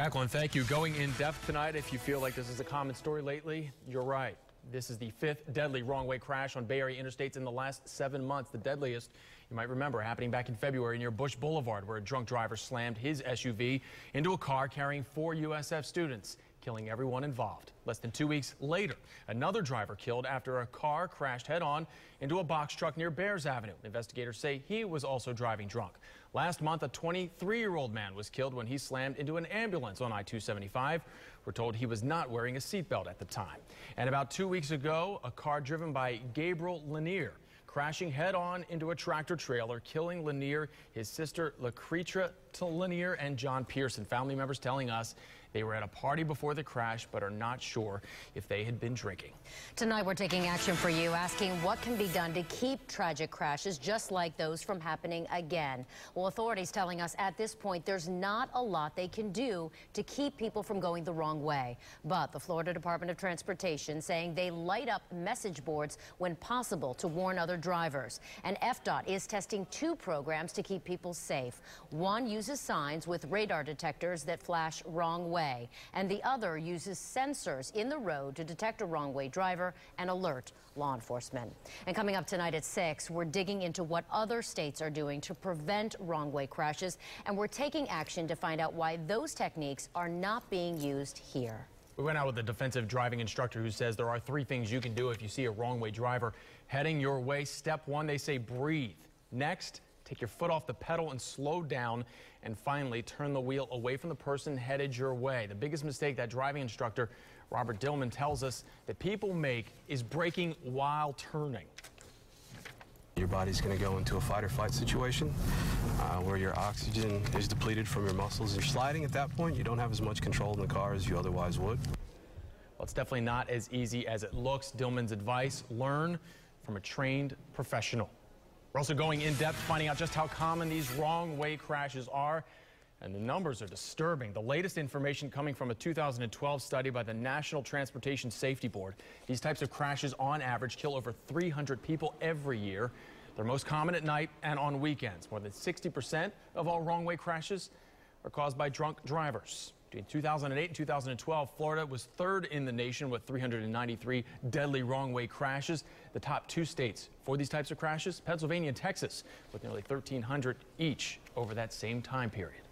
Jacqueline, thank you. Going in depth tonight. If you feel like this is a common story lately, you're right. This is the fifth deadly wrong-way crash on Bay Area interstates in the last 7 months. The deadliest, you might remember, happening back in February near Bush Boulevard, where a drunk driver slammed his SUV into a car carrying 4 USF students, killing everyone involved. Less than 2 weeks later, another driver killed after a car crashed head-on into a box truck near Bears Avenue. Investigators say he was also driving drunk. Last month, a 23-year-old man was killed when he slammed into an ambulance on I-275. We're told he was not wearing a seatbelt at the time. And about 2 weeks ago, a car driven by Gabriel Lanier crashing head-on into a tractor trailer, killing Lanier, his sister Lucretia Lanier, and John Pearson. Family members telling us they were at a party before the crash, but are not sure if they had been drinking. Tonight, we're taking action for you, asking what can be done to keep tragic crashes just like those from happening again. Well, authorities telling us at this point there's not a lot they can do to keep people from going the wrong way. But the Florida Department of Transportation saying they light up message boards when possible to warn other drivers. And FDOT is testing 2 programs to keep people safe. One uses signs with radar detectors that flash wrong way, and the other uses sensors in the road to detect a wrong way driver and alert law enforcement. And coming up tonight at 6, we're digging into what other states are doing to prevent wrong way crashes, and we're taking action to find out why those techniques are not being used here. We went out with a defensive driving instructor who says there are 3 things you can do if you see a wrong way driver heading your way. Step 1, they say breathe. Next, take your foot off the pedal and slow down. And finally, turn the wheel away from the person headed your way. The biggest mistake that driving instructor Robert Dillman tells us that people make is braking while turning. Your body's going to go into a fight or flight situation where your oxygen is depleted from your muscles. You're sliding at that point. You don't have as much control in the car as you otherwise would. Well, it's definitely not as easy as it looks. Dillman's advice: learn from a trained professional. We're also going in depth, finding out just how common these wrong way crashes are. And the numbers are disturbing. The latest information coming from a 2012 study by the National Transportation Safety Board. These types of crashes on average kill over 300 people every year. They're most common at night and on weekends. More than 60% of all wrong way crashes are caused by drunk drivers. Between 2008 and 2012, Florida was 3rd in the nation with 393 deadly wrong way crashes. The top 2 states for these types of crashes, Pennsylvania and Texas, with nearly 1,300 each over that same time period.